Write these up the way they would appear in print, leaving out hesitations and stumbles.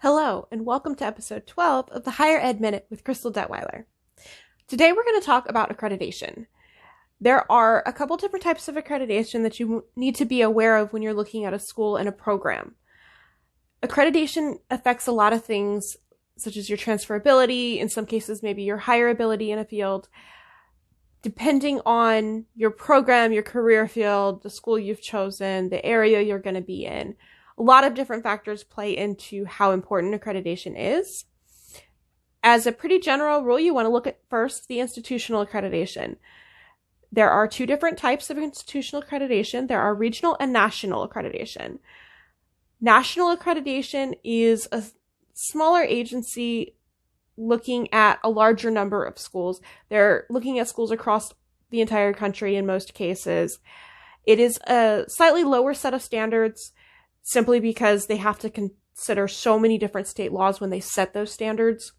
Hello, and welcome to episode 12 of the Higher Ed Minute with Crystal Detweiler. Today we're going to talk about accreditation. There are a couple different types of accreditation that you need to be aware of when you're looking at a school and a program. Accreditation affects a lot of things, such as your transferability, in some cases maybe your hireability in a field. Depending on your program, your career field, the school you've chosen, the area you're going to be in, a lot of different factors play into how important accreditation is. As a pretty general rule, you want to look at first the institutional accreditation. There are two different types of institutional accreditation. There are regional and national accreditation. National accreditation is a smaller agency looking at a larger number of schools. They're looking at schools across the entire country in most cases. It is a slightly lower set of standards simply because they have to consider so many different state laws when they set those standards.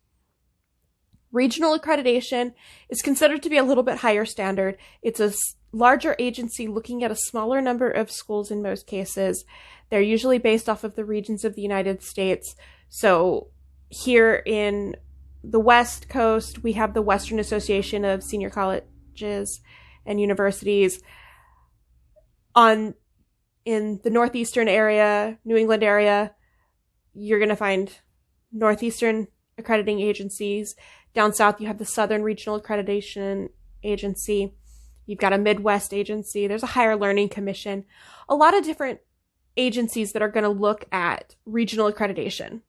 Regional accreditation is considered to be a little bit higher standard. It's a larger agency looking at a smaller number of schools in most cases. They're usually based off of the regions of the United States. So here in the West Coast, we have the Western Association of Senior Colleges and Universities. In the Northeastern area, New England area, you're going to find Northeastern accrediting agencies. Down south, you have the Southern Regional Accreditation Agency. You've got a Midwest agency. There's a Higher Learning Commission. A lot of different agencies that are going to look at regional accreditation.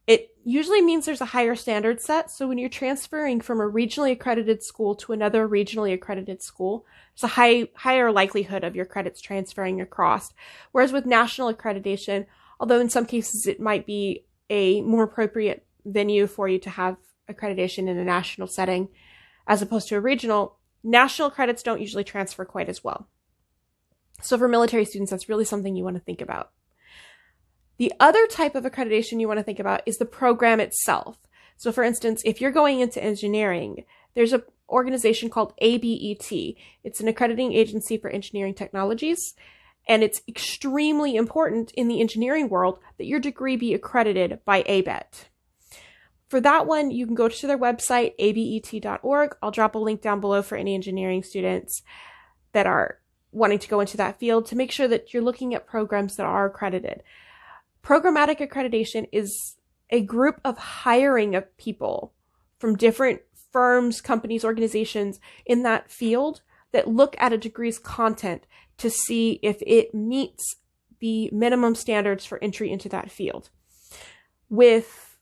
It usually means there's a higher standard set. So when you're transferring from a regionally accredited school to another regionally accredited school, there's a higher likelihood of your credits transferring across. Whereas with national accreditation, although in some cases it might be a more appropriate venue for you to have accreditation in a national setting as opposed to a regional, national credits don't usually transfer quite as well. So for military students, that's really something you want to think about. The other type of accreditation you want to think about is the program itself. So for instance, if you're going into engineering, there's an organization called ABET. It's an accrediting agency for engineering technologies, and it's extremely important in the engineering world that your degree be accredited by ABET. For that one, you can go to their website, abet.org. I'll drop a link down below for any engineering students that are wanting to go into that field to make sure that you're looking at programs that are accredited. Programmatic accreditation is a group of hiring of people from different firms, companies, organizations in that field that look at a degree's content to see if it meets the minimum standards for entry into that field. With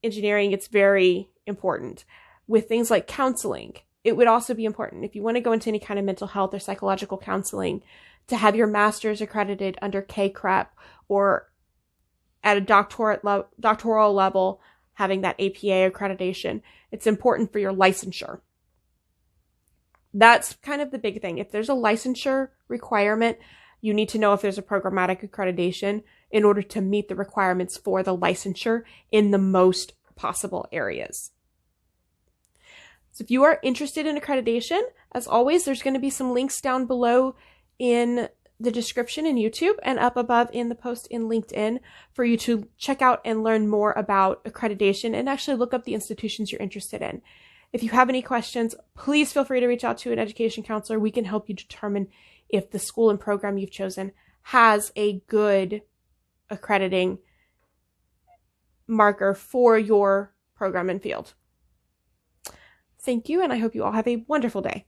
engineering, it's very important. With things like counseling, it would also be important if you want to go into any kind of mental health or psychological counseling to have your master's accredited under CACREP, or at a doctoral level, having that APA accreditation. It's important for your licensure. That's kind of the big thing. If there's a licensure requirement, you need to know if there's a programmatic accreditation in order to meet the requirements for the licensure in the most possible areas. So if you are interested in accreditation, as always, there's going to be some links down below in the description in YouTube and up above in the post in LinkedIn for you to check out and learn more about accreditation and actually look up the institutions you're interested in. If you have any questions, please feel free to reach out to an education counselor. We can help you determine if the school and program you've chosen has a good accrediting marker for your program and field. Thank you, and I hope you all have a wonderful day.